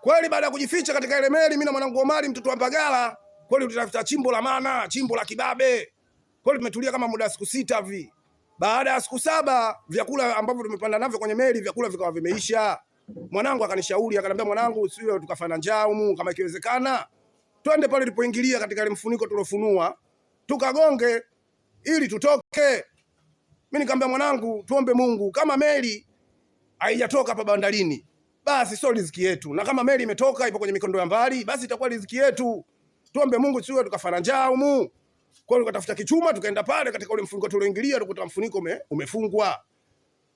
Kweli baada ya kujificha katika ile meli, mimi na mwanangu Omari mtoto wa Mbagala, kweli tutafuta chimbo la maana, chimbo la kibabe. Kweli tumetulia kama muda siku 6 hivi. Baada ya siku 7 vyakula ambavyo tumepanda navyo kwenye meli, vyakula vikawa vimeisha. Mwanangu akanishauri, akaniambia mwanangu, sio tukafana njaa humu, kama ikiwezekana twende pale tulipoingilia katika ile mfuniko tulofunua, tukagonge ili tutoke. Mimi nikamwambia mwanangu, tuombe Mungu, kama meli haijatoka hapa bandarini basi sio riziki yetu, na kama meli imetoka ipo kwenye mikondo ya mbali basi itakuwa riziki yetu. Tuombe Mungu sio tukafana njaa humu. Kwa hiyo tukatafuta kichuma, tukaenda pale katika ule mfuniko tulioingilia, tukuta mfuniko umefungwa.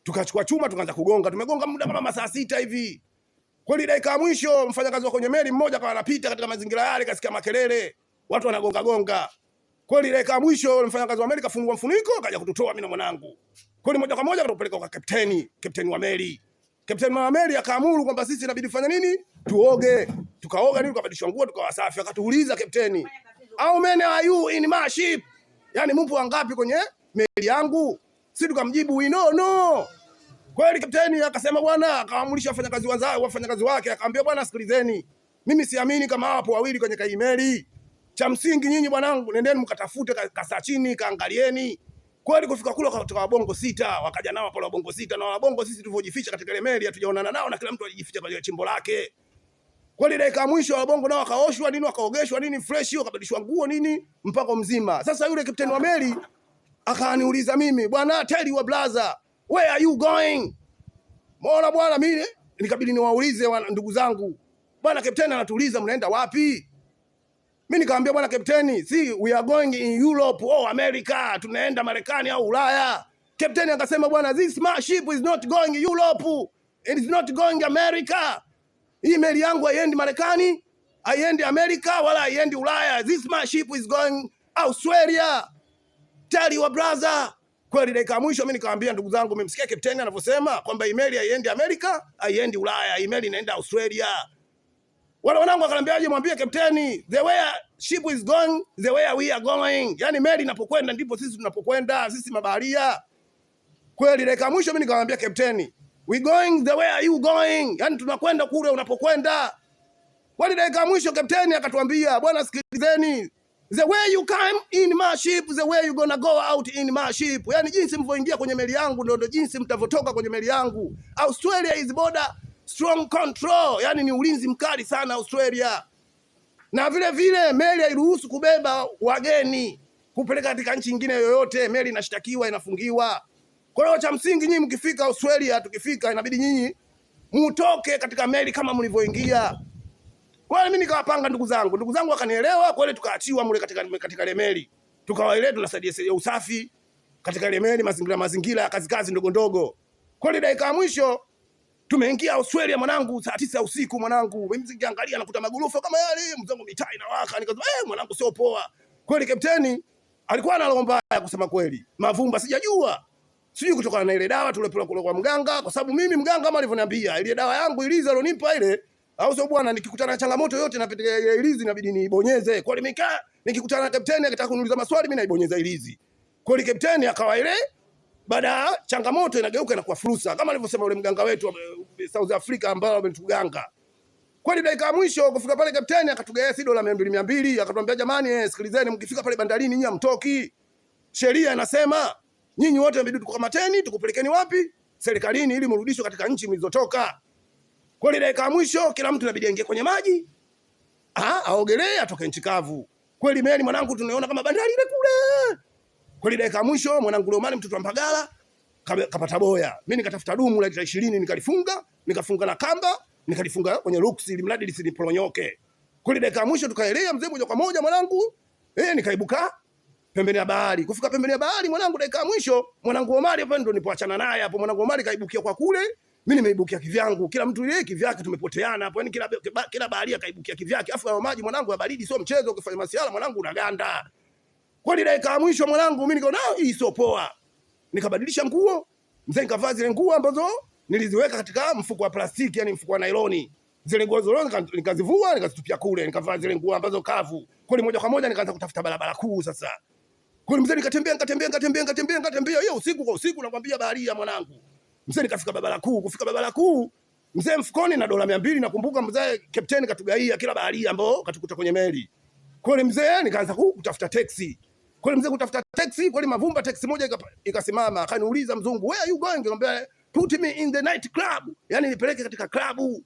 Tukachukua chuma tukaanza kugonga. Tumegonga muda kama saa 6 hivi. Kweli dakika ya mwisho mfanyakazi wa kwenye meli mmoja akawa anapita katika mazingira yale, kasikia makelele, watu wanagonga gonga. Kweli dakika ya mwisho mfanyakazi wa meli kafungua mfuniko, akaja kututoa mimi na mwanangu. Kweli moja kwa moja akatupeleka kwa kapteni wa meli. Kapteni wa meli akaamuru kwamba sisi inabidi fanya nini? Tuoge. Tukaoga nini, tukabadilishwa nguo, tukawa safi. Akatuuliza kapteni, "How many are you in my ship?" Yani mpo wangapi kwenye meli yangu? Sisi tukamjibu, "We no." Kweli kapteni akasema bwana, akaamurisha wafanyakazi wake, akamwambia bwana, sikilizeni. Mimi siamini kama hapo wawili kwenye kai meli. Cha msingi nyinyi bwanangu, nendeni mkatafute kasa chini, kaangalieni. Kweli kufika kule kutoka wabongo 6, wakaja nao pale wabongo 6, na wabongo sisi tulivyojificha katika ile meli hatujaonana nao, na kila mtu alijificha kwa chimbo lake. Kweli dakika ya mwisho wabongo nao wakaoshwa nini, wakaogeshwa nini fresh, wakabadilishwa nguo nini, mpaka mzima. Sasa yule kapteni wa meli akaniuliza mimi, "Bwana, tell your brother, where are you going?" Mbona bwana, mimi nikabidi niwaulize ndugu zangu, "Bwana kapteni anatuuliza mnaenda wapi?" Mimi nikamwambia, "Bwana kapteni, see we are going in Europe or America, tunaenda Marekani au Ulaya." Kapteni akasema, "Bwana, this ship is not going Europe, it is not going America. Hii meli yangu haiendi Marekani, haiendi Amerika, wala haiendi Ulaya. This ship is going Australia. Tell your brother." Kweli dakika mwisho mimi nikamwambia, "Ndugu zangu, mmemsikia kapteni anavyosema kwamba hii meli haiendi Amerika, haiendi Ulaya, hii meli inaenda Australia." Wale wanangu akaniambiaje, "Mwambie kapteni, the way ship is going, the way we are going." Yani meli inapokwenda ndipo sisi tunapokwenda, sisi mabaharia. Kweli dakika mwisho mimi nikamwambia kapteni, "We going the way are you going?" Yani tunakwenda kule unapokwenda. Kweli dakika mwisho kapteni akatuambia, "Bwana sikilizeni, the way you come in my ship, the way you gonna go out in my ship." Yani jinsi mvoingia kwenye meli yangu ndio jinsi mtavotoka kwenye meli yangu. Australia is border strong control, yani ni ulinzi mkali sana Australia. Na vile vile meli hairuhusu kubeba wageni kupeleka katika nchi nyingine yoyote, meli inashtakiwa, inafungiwa. Kwa hiyo cha msingi nyinyi mkifika Australia, tukifika inabidi nyinyi mutoke katika meli kama mlivyoingia. Kwa hiyo mimi nikawapanga ndugu zangu wakanielewa. Kwa hiyo tukaachiwa mule katika ile meli. Tukawaelewa tunasaidia usafi katika ile meli, mazingira ya kazi ndogo. Kwa hiyo dakika ya mwisho tumeingia Australia mwanangu, saa 9 usiku mwanangu. Mimi nikiangalia nakuta magorofa kama yale, mzangu mitaa inawaka, nikasema mwanangu sio poa. Kweli kapteni alikuwa analomba kusema kweli. Mavumba sijajua. Sijui kutokana na ile dawa tulipewa kule kwa mganga, kwa sababu mimi mganga kama alivyoniambia, ile dawa yangu ilizi alonipa ile, au sio bwana, nikikutana na changamoto yote napitia ile ilizi inabidi niibonyeze. Kwa hiyo nikikutana na kapteni akitaka kuniuliza maswali mimi naibonyeza ilizi. Kwa hiyo kapteni akawa ile baada ya changamoto inageuka na kuwa fursa, kama alivyosema yule mganga wetu wa South Africa ambao ametuganga. Kweli dakika ya mwisho kufika pale kapteni akatugea $200 200, akatuambia, "Jamani, sikilizeni, mkifika pale bandarini nyinyi hamtoki. Sheria inasema nyinyi wote inabidi tukukamateni, tukupelekeni wapi? Serikalini, ili mrudishwe katika nchi mlizotoka." Kweli dakika ya mwisho kila mtu inabidi aingie kwenye maji, aogelee, atoke nchi kavu. Kweli meli mwanangu tunaona kama bandari ile kule. Kweli dakika ya mwisho mwanangu Leomani mtoto wa Mbagala kapata boya. Mimi nikatafuta dumu la lita 20 nikalifunga, nikafunga na kamba, nikalifunga kwenye ruksi ili mradi lisiniponyoke. Kweli dakika ya mwisho tukaelea mzee moja kwa moja mwanangu, nikaibuka pembeni ya bahari. Kufika pembeni ya bahari mwanangu dakika ya mwisho mwanangu Omari hapo ndo nipoachana naye hapo. Mwanangu Omari kaibukia kwa kule, mimi nimeibukia kivyangu. Kila mtu ile kivyake, tumepoteana hapo. Yani kila baharia kaibukia kivyake. Afu ya maji mwanangu ya baridi sio mchezo, ukifanya masiala mwanangu unaganda. Kweli dakika ya mwisho mwanangu mimi nikaona hii sio poa. Nikabadilisha nguo, mzee nikavaa zile nguo ambazo niliziweka katika mfuko wa plastiki, yani mfuko wa nailoni. Zile nguo zote nikazivua, nikazitupia kule, nikavaa zile nguo ambazo kavu. Kweli moja kwa moja nikaanza kutafuta barabara kuu sasa. Kweli mzee nikatembea hiyo usiku kwa usiku nakwambia baharia mwanangu. Mzee nikafika barabara kuu, kufika barabara kuu Mzee mfukoni na dola 200, nakumbuka mzee captain katugaia kila baharia ambao katukuta kwenye meli. Kweli mzee nikaanza kutafuta taxi. Kweli mzee kutafuta taxi, kweli Mavumba taxi moja ikasimama, akaniuliza mzungu, "Where are you going?" Nikamwambia, "Put me in the night club." Yaani nipeleke katika klabu.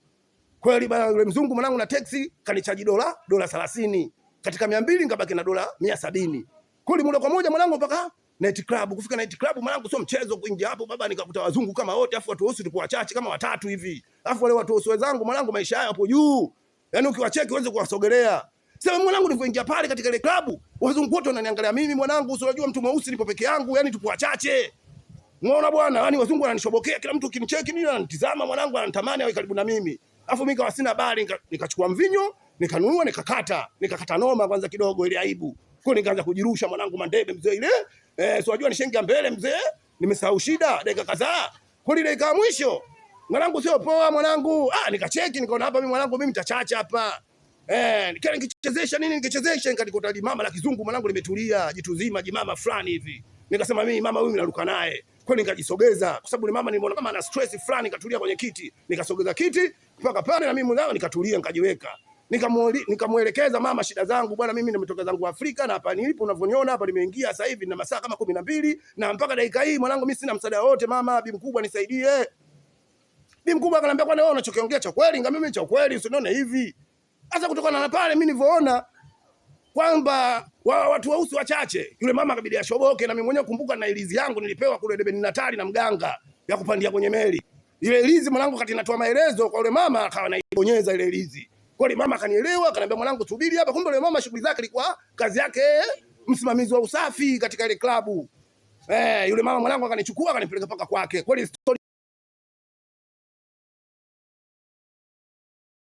Kweli bwana yule mzungu mwanangu na taxi kanichaji dola 30. Katika 200 nikabaki na dola 170. Kweli moja kwa moja mwanangu mpaka night club. Kufika night club mwanangu sio mchezo, kuingia hapo baba nikakuta wazungu kama wote, afu watu weusi tulikuwa wachache kama 3 hivi. Afu wale watu weusi wenzangu mwanangu maisha yao hapo juu. Yaani ukiwacheki uweze kuwasogelea. Sasa mwanangu nilipoingia pale katika ile club, wazungu wote wananiangalia mimi mwanangu, unajua mtu mweusi nipo peke yangu, yani tupo wachache. Unaona bwana, yani wazungu wananishobokea, kila mtu ukinicheki nini ananitazama mwanangu, ananitamani awe karibu na mimi. Afu mimi kawa sina habari, nikachukua mvinyo, nikanunua, nikakata noma kwanza kidogo ile aibu. Kwa nikaanza kujirusha mwanangu mandebe mzee ile. Si unajua nishengia mbele mzee, nimesahau shida dakika kadhaa. Kwa ile dakika mwisho, mwanangu sio poa mwanangu. Nikacheki nikaona hapa mimi mwanangu mimi nitachacha hapa. Nikaa nikichezesha nini nikichezesha nikajikuta mama la kizungu mwanangu limetulia, jitu zima jimama fulani hivi. Nikasema mimi mama huyu naruka naye. Kwa nikajisogeza kwa sababu ni mama nimeona kama ana stress fulani, nikatulia kwenye kiti. Nikasogeza kiti mpaka pale na mimi mwanangu nikatulia nikajiweka. Nikamuelekeza mama shida zangu, bwana mimi nimetoka zangu Afrika na hapa nilipo unavyoniona hapa nimeingia sasa hivi na masaa kama 12 na mpaka dakika hii mwanangu mimi sina msaada wote mama, bi mkubwa nisaidie. Bi mkubwa akaniambia kwani wewe unachokiongea cha kweli? Ngambia mimi cha kweli, usione hivi. Sasa kutokana na pale mimi nilivyoona kwamba watu weusi wachache, yule mama akabidi ashoboke, na mimi mwenyewe kumbuka na ilizi yangu nilipewa kule Debeni Natali na mganga ya kupandia kwenye meli. Ile ilizi mwanangu kati natoa maelezo kwa yule mama akawa anaibonyeza ile ilizi. Kwa hiyo mama akanielewa, akaniambia mwanangu subiri hapa. Kumbe yule mama shughuli zake ilikuwa kazi yake msimamizi wa usafi katika ile klabu. Yule mama mwanangu akanichukua akanipeleka paka kwake. Kweli